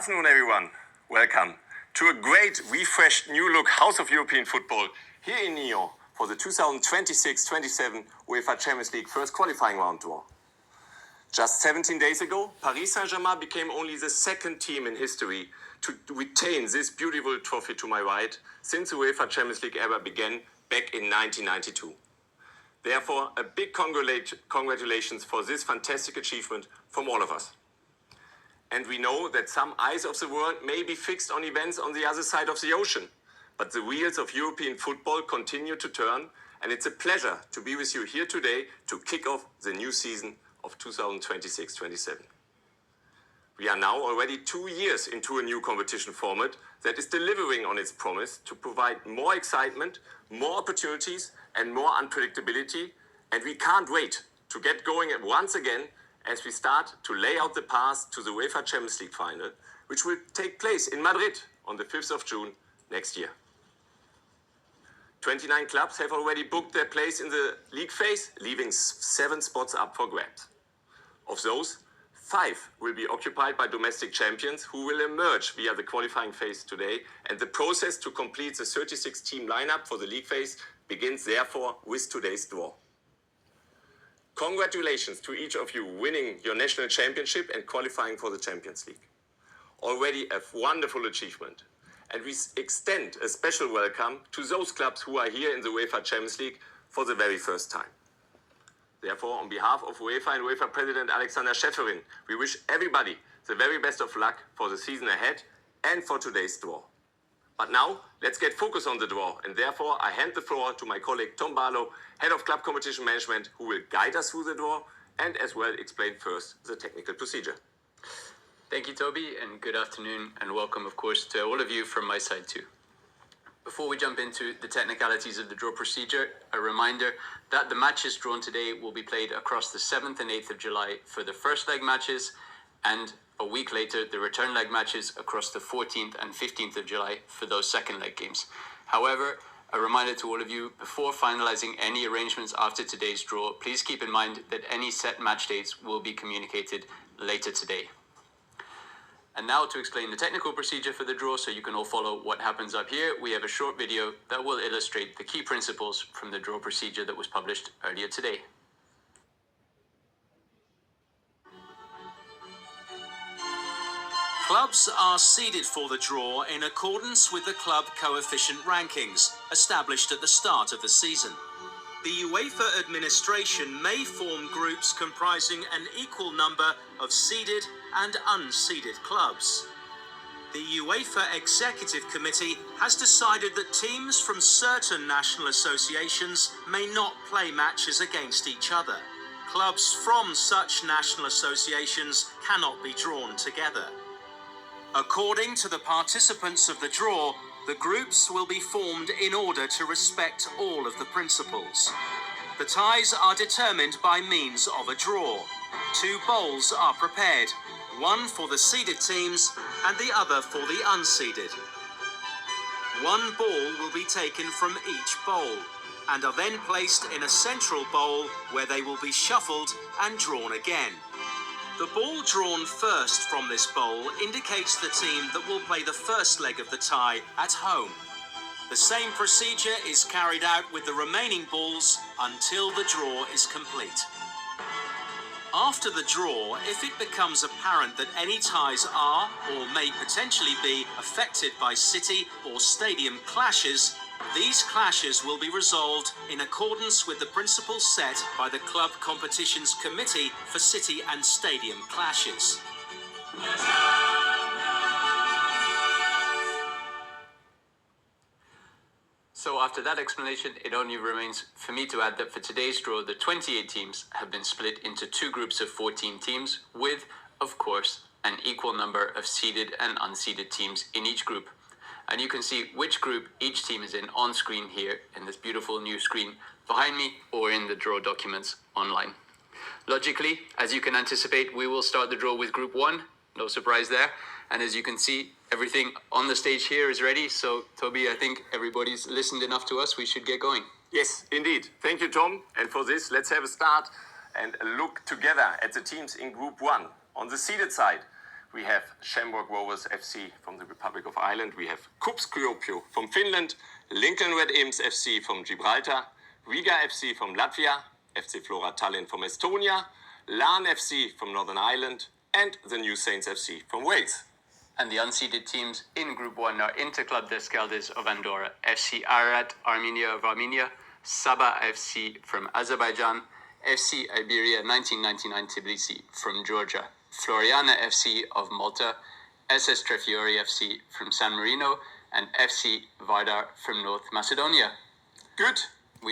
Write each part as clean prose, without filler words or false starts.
afternoon, everyone. Welcome to a great, refreshed, new look House of European Football here in Nyon for the 2026-27 UEFA Champions League first qualifying round draw. Just 17 days ago, Paris Saint-Germain became only the second team in history to retain this beautiful trophy to my right since the UEFA Champions League era began back in 1992. Therefore, a big congratulations for this fantastic achievement from all of us. And we know that some eyes of the world may be fixed on events on the other side of the ocean, but the wheels of European football continue to turn, and it's a pleasure to be with you here today to kick off the new season of 2026-27. We are now already 2 years into a new competition format that is delivering on its promise to provide more excitement, more opportunities, and more unpredictability, and we can't wait to get going once again as we start to lay out the path to the UEFA Champions League final, which will take place in Madrid on the 5th of June next year. 29 clubs have already booked their place in the league phase, leaving 7 spots up for grabs. Of those, 5 will be occupied by domestic champions who will emerge via the qualifying phase today, and the process to complete the 36-team lineup for the league phase begins therefore with today's draw. Congratulations to each of you winning your national championship and qualifying for the Champions League. Already a wonderful achievement. And we extend a special welcome to those clubs who are here in the UEFA Champions League for the very first time. Therefore, on behalf of UEFA and UEFA President Alexander Schäferin, we wish everybody the very best of luck for the season ahead and for today's draw. But now, let's get focused on the draw, and therefore I hand the floor to my colleague Tom Barlow, Head of Club Competition Management, who will guide us through the draw and as well explain first the technical procedure. Thank you, Toby, and good afternoon, and welcome, of course, to all of you from my side too. Before we jump into the technicalities of the draw procedure, a reminder that the matches drawn today will be played across the 7th and 8th of July for the first leg matches, and a week later, the return leg matches across the 14th and 15th of July for those second leg games. However, a reminder to all of you, before finalizing any arrangements after today's draw, please keep in mind that any set match dates will be communicated later today. And now to explain the technical procedure for the draw so you can all follow what happens up here, we have a short video that will illustrate the key principles from the draw procedure that was published earlier today. Clubs are seeded for the draw in accordance with the club coefficient rankings established at the start of the season. The UEFA administration may form groups comprising an equal number of seeded and unseeded clubs. The UEFA Executive Committee has decided that teams from certain national associations may not play matches against each other. Clubs from such national associations cannot be drawn together. According to the participants of the draw, the groups will be formed in order to respect all of the principles. The ties are determined by means of a draw. 2 bowls are prepared, one for the seeded teams and the other for the unseeded. 1 ball will be taken from each bowl and are then placed in a central bowl where they will be shuffled and drawn again. The ball drawn first from this bowl indicates the team that will play the first leg of the tie at home. The same procedure is carried out with the remaining balls until the draw is complete. After the draw, if it becomes apparent that any ties are or may potentially be affected by city or stadium clashes, these clashes will be resolved in accordance with the principles set by the Club Competitions Committee for City and Stadium Clashes. So after that explanation, it only remains for me to add that for today's draw, the 28 teams have been split into 2 groups of 14 teams with, of course, an equal number of seeded and unseeded teams in each group. And you can see which group each team is in on screen here in this beautiful new screen behind me or in the draw documents online. Logically, as you can anticipate, we will start the draw with Group 1, no surprise there. And as you can see, everything on the stage here is ready. So, Toby, I think everybody's listened enough to us. We should get going. Yes, indeed. Thank you, Tom. And for this, let's have a start and look together at the teams in Group 1. On the seeded side, We have Shamrock Rovers FC from the Republic of Ireland. We have KuPS Kuopio from Finland, Lincoln Red Imps FC from Gibraltar, Riga FC from Latvia, FC Flora Tallinn from Estonia, Larne FC from Northern Ireland, and the New Saints FC from Wales. And the unseeded teams in Group 1 are Interclub des Geldes of Andorra, FC Ararat Armenia of Armenia, Sabah FC from Azerbaijan, FC Iberia 1999 Tbilisi from Georgia, Floriana FC of Malta, SS Trefiori FC from San Marino, and FC Vardar from North Macedonia. Good.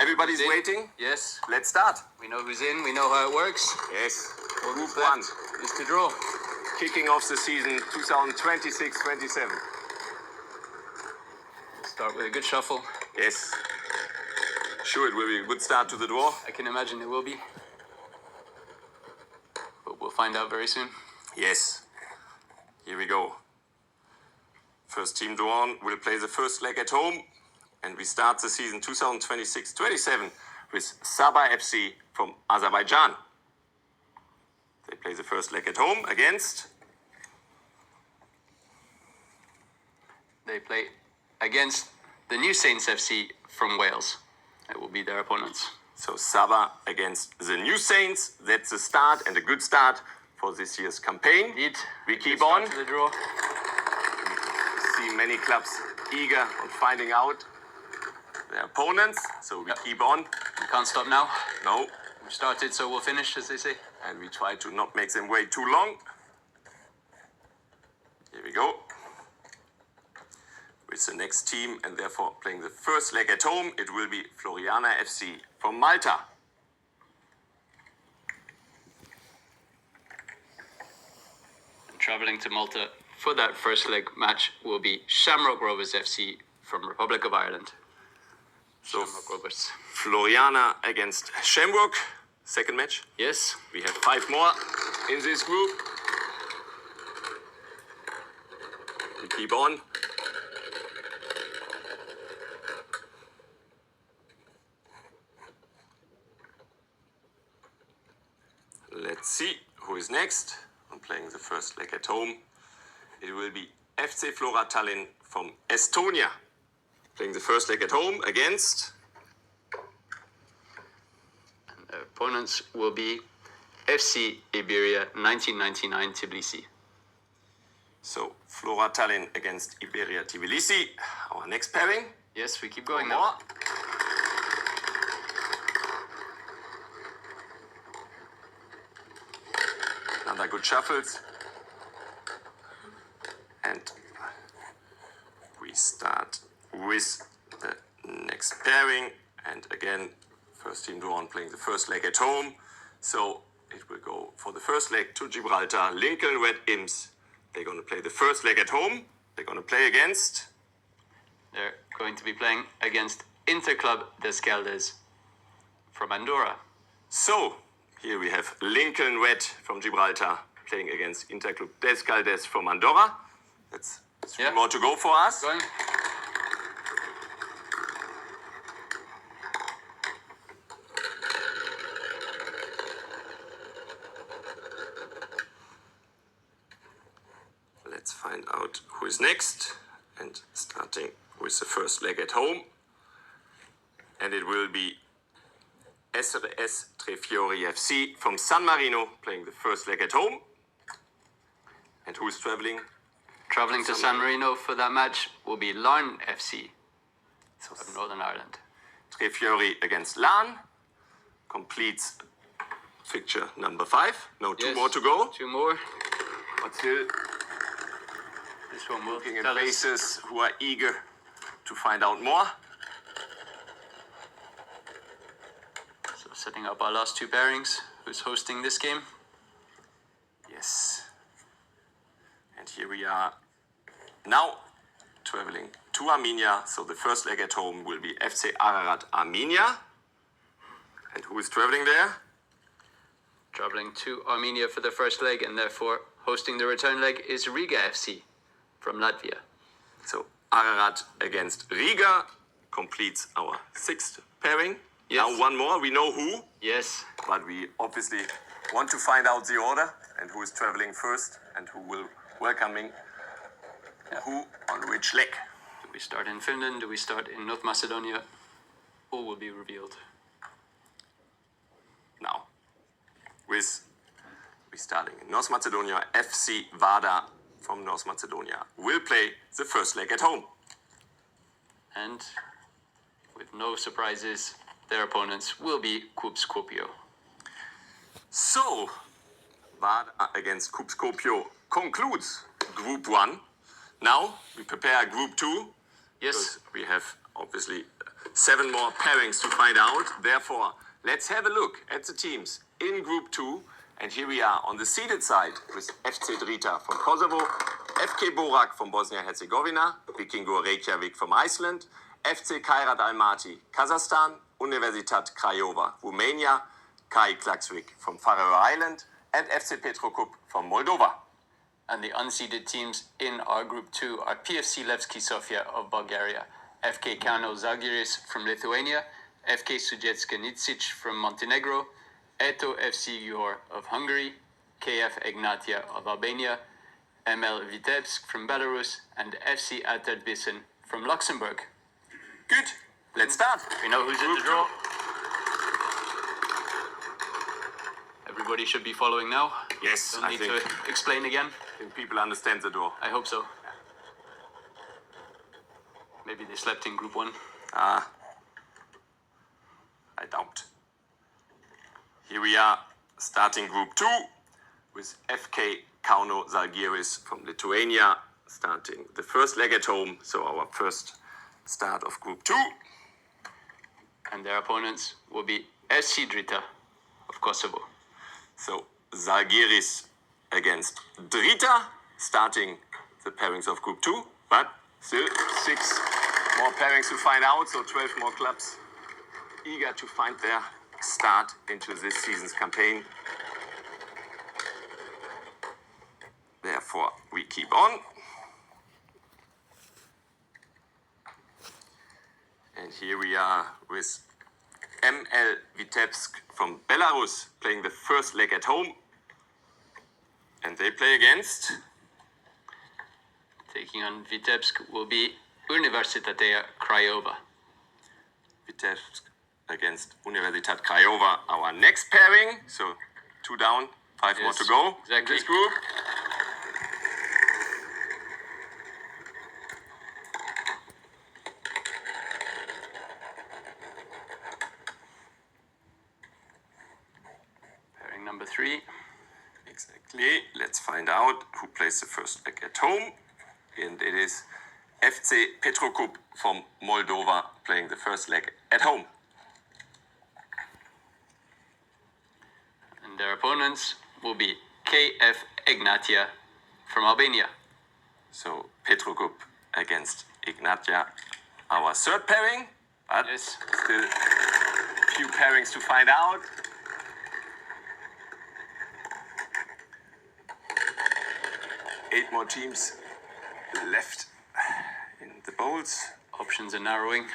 Everybody's waiting? Yes. Let's start. We know who's in, we know how it works. Yes. All Group that's 1. left is to draw. Kicking off the season 2026-27. Start with a good shuffle. Yes. Sure, it will be a good start to the draw. I can imagine it will be. But we'll find out very soon. Yes. Here we go. First team drawn will play the first leg at home. And we start the season 2026-27 with Sabah FC from Azerbaijan. They play the first leg at home against... They play against the New Saints FC from Wales. That will be their opponents. So Sabah against the New Saints. That's a start and a good start for this year's campaign. Indeed. We keep Good start on. to the draw. See many clubs eager on finding out their opponents. So we keep on. We can't stop now. No. We've started, so we'll finish, as they say. And we try to not make them wait too long. Here we go. With the next team, and therefore playing the first leg at home, it will be Floriana FC from Malta. And traveling to Malta for that first leg match will be Shamrock Rovers FC from Republic of Ireland. So Shamrock Rovers. Floriana against Shamrock. Second match. Yes. We have 5 more in this group. We keep on. Let's see who is next. I'm playing the first leg at home. It will be FC Flora Tallinn from Estonia. Playing the first leg at home against... And their opponents will be FC Iberia 1999 Tbilisi. So Flora Tallinn against Iberia Tbilisi. Our next pairing. Yes, we keep going More. now. Another good shuffles. And we start with the next pairing. And again, first team drawn playing the first leg at home. So it will go for the first leg to Gibraltar. Lincoln Red Imps. They're going to play the first leg at home. They're going to play against... They're going to be playing against Interclub des Geldes from Andorra. So, here we have Lincoln Red from Gibraltar playing against Interclub des Geldes from Andorra. That's 3 more to go for us. Going. Let's find out who is next. And starting with the first leg at home. And it will be SS Trefiori FC from San Marino playing the first leg at home. And who is traveling? Traveling to San Marino for that match will be Larne FC of Northern Ireland. Trefiori against Larne. Completes fixture number 5. No, 2 Yes, more to go. 2 more. But still This one will looking at tell us. faces who are eager to find out more. So setting up our last 2 pairings. Who's hosting this game? Yes. And here we are now traveling to Armenia. So the first leg at home will be FC Ararat Armenia. And who is traveling there? Traveling to Armenia for the first leg, and therefore hosting the return leg is Riga FC from Latvia. So Ararat against Riga completes our 6th pairing. Yes. Now 1 more. We know who, Yes. but we obviously want to find out the order and who is traveling first and who will welcoming who on which leg. Do we start in Finland? Do we start in North Macedonia? All will be revealed. Now, we're starting in North Macedonia. FC Vardar from North Macedonia will play the first leg at home. And with no surprises, their opponents will be KUP Skopje. So, Vardar against KUP Skopje concludes Group 1. Now, we prepare Group 2. Yes. Because we have obviously 7 more pairings to find out. Therefore, let's have a look at the teams in Group 2. And here we are on the seeded side with FC Drita from Kosovo, FK Borak from Bosnia-Herzegovina, Vikingur Reykjavik from Iceland, FC Kairat Almaty, Kazakhstan, Universitat Craiova, Romania, Kai Klaksvik from Faroe Island, and FC Petrokub from Moldova. And the unseeded teams in our Group 2 are PFC Levski Sofia of Bulgaria, FK Kauno Žalgiris from Lithuania, FK Sudetska Nitsic from Montenegro, Eto FC Győr of Hungary, KF Egnatia of Albania, ML Vitebsk from Belarus, and FC Aterdvissen from Luxembourg. Good, let's start. We know who's in the draw. Everybody should be following now. Yes, Don't I need think, to explain again. people understand the draw. I hope so. Maybe they slept in Group 1. I doubt. Here we are starting Group 2 with FK Kauno Žalgiris from Lithuania starting the first leg at home. So our first start of Group 2. And their opponents will be SC Drita of Kosovo. So Žalgiris against Drita starting the pairings of Group 2. But still 6 more pairings to find out. So 12 more clubs eager to find their start into this season's campaign. Therefore, we keep on. And here we are with ML Vitebsk from Belarus playing the first leg at home. And they play against... Taking on Vitebsk will be Universitatea Craiova. Vitebsk against Universitat Craiova, our next pairing. So 2 down, 5 more Yes, to go in exactly. this group. Pairing number 3. Exactly. Let's find out who plays the first leg at home. And it is FC Petrokub from Moldova playing the first leg at home. And their opponents will be KF Egnatia from Albania. So Petrokub against Ignatia, our third pairing. But Yes. still a few pairings to find out. Eight more teams left in the bowls. Options are narrowing.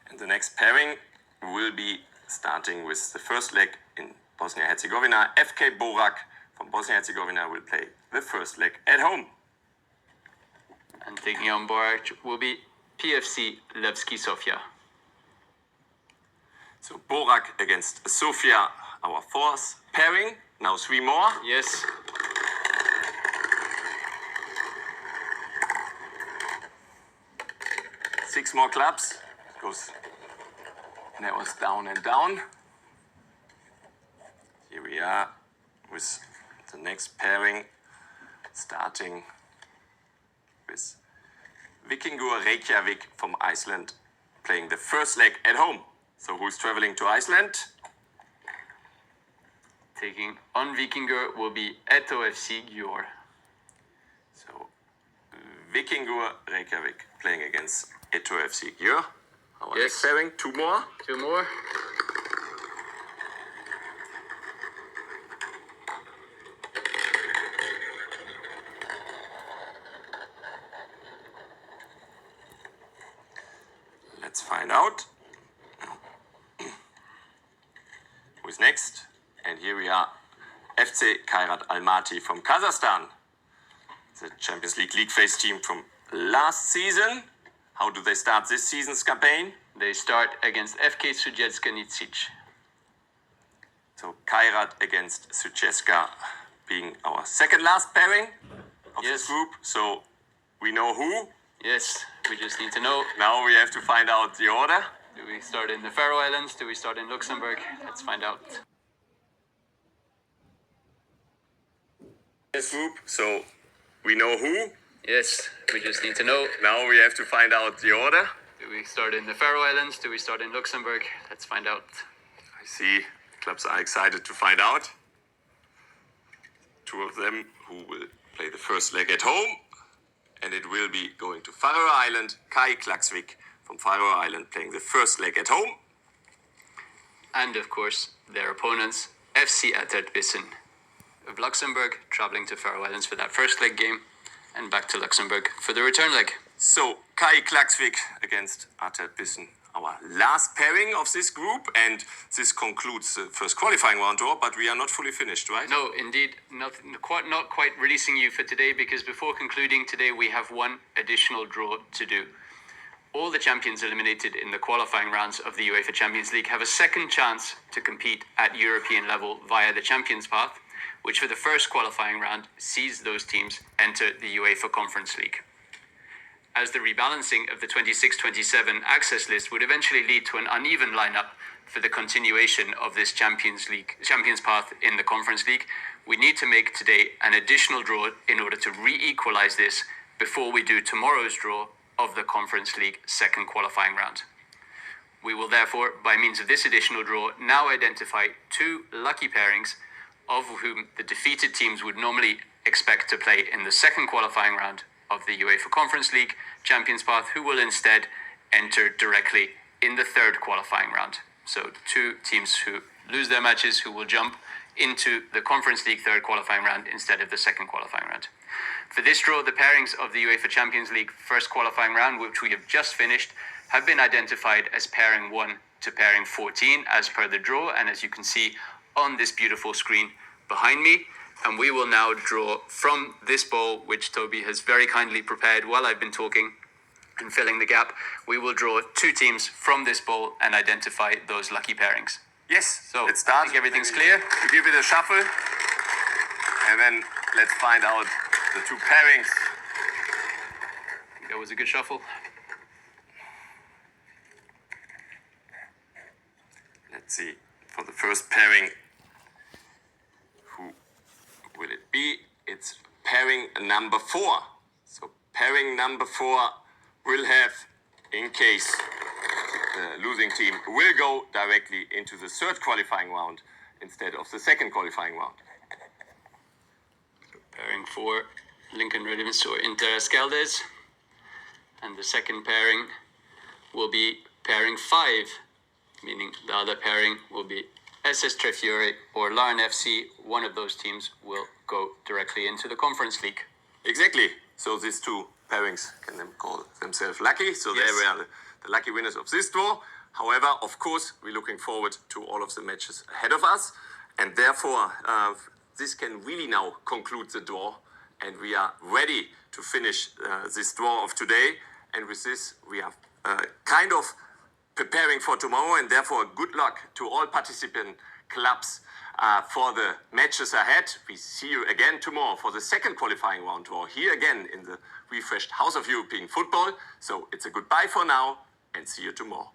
And the next pairing will be starting with the first leg in Bosnia-Herzegovina. FK Borak from Bosnia-Herzegovina will play the first leg at home. And taking on board will be PFC Levski Sofia. So Borak against Sofia, our fourth pairing. Now 3 more. Yes. Six more clubs. Goes narrows down and down. Here we are with the next pairing, starting with Vikingur Reykjavik from Iceland playing the first leg at home. So who's traveling to Iceland? Taking on Vikingur will be Eto FC Győr. So Vikingur Reykjavik playing against Eto FC Győr. Our Yes. next pairing, 2 more. 2 more. Let's find out who's next. And here we are. FC Kairat Almaty from Kazakhstan, the Champions League phase team from last season. How do they start this season's campaign? They start against FK Sudjetska Nicic. So Kairat against Sudjetska being our second last pairing of this group. So we know who. Yes, we just need to know. Now we have to find out the order. Do we start in the Faroe Islands? Do we start in Luxembourg? Let's find out. This group. So we know who. Yes, we just need to know. Now we have to find out the order. Do we start in the Faroe Islands? Do we start in Luxembourg? Let's find out. I see clubs are excited to find out. Two of them who will play the first leg at home. And it will be going to Faroe Island. Kai Klaksvik from Faroe Island playing the first leg at home. And of course, their opponents, FC Atterbissen of Luxembourg, traveling to Faroe Islands for that first leg game and back to Luxembourg for the return leg. So Kai Klaksvik against Atterbissen, our last pairing of this group, and this concludes the first qualifying round draw, but we are not fully finished, right? No, indeed, not quite releasing you for today, because before concluding today, we have one additional draw to do. All the champions eliminated in the qualifying rounds of the UEFA Champions League have a second chance to compete at European level via the Champions Path, which for the first qualifying round sees those teams enter the UEFA Conference League. As the rebalancing of the 26-27 access list would eventually lead to an uneven lineup for the continuation of this Champions Path in the Conference League, we need to make today an additional draw in order to re-equalize this before we do tomorrow's draw of the Conference League second qualifying round. We will therefore, by means of this additional draw, now identify two lucky pairings of whom the defeated teams would normally expect to play in the second qualifying round of the UEFA Conference League Champions Path, who will instead enter directly in the third qualifying round. So two teams who lose their matches who will jump into the Conference League third qualifying round instead of the second qualifying round. For this draw, the pairings of the UEFA Champions League first qualifying round, which we have just finished, have been identified as pairing 1 to pairing 14 as per the draw, and as you can see on this beautiful screen behind me. And we will now draw from this bowl, which Toby has very kindly prepared while I've been talking and filling the gap. We will draw two teams from this bowl and identify those lucky pairings. Yes, So let's start. I think everything's clear. We give it a shuffle. And then let's find out the two pairings. That was a good shuffle. Let's see. For the first pairing, who will it be? It's pairing number 4. So pairing number 4 will have, in case the losing team will go directly into the third qualifying round instead of the second qualifying round. Pairing 4, Lincoln Redevins or Inter Escaldes. And the second pairing will be pairing 5, meaning the other pairing will be SS Trefiore or Larn FC. One of those teams will go directly into the Conference League. Exactly. So these two pairings can then call themselves lucky. So Yes. they were the lucky winners of this draw. However, of course, we're looking forward to all of the matches ahead of us. And therefore, this can really now conclude the draw. And we are ready to finish this draw of today. And with this, we are kind of preparing for tomorrow. And therefore, good luck to all participant clubs for the matches ahead. We see you again tomorrow for the second qualifying round draw here again in the refreshed House of European Football. So it's a goodbye for now and see you tomorrow.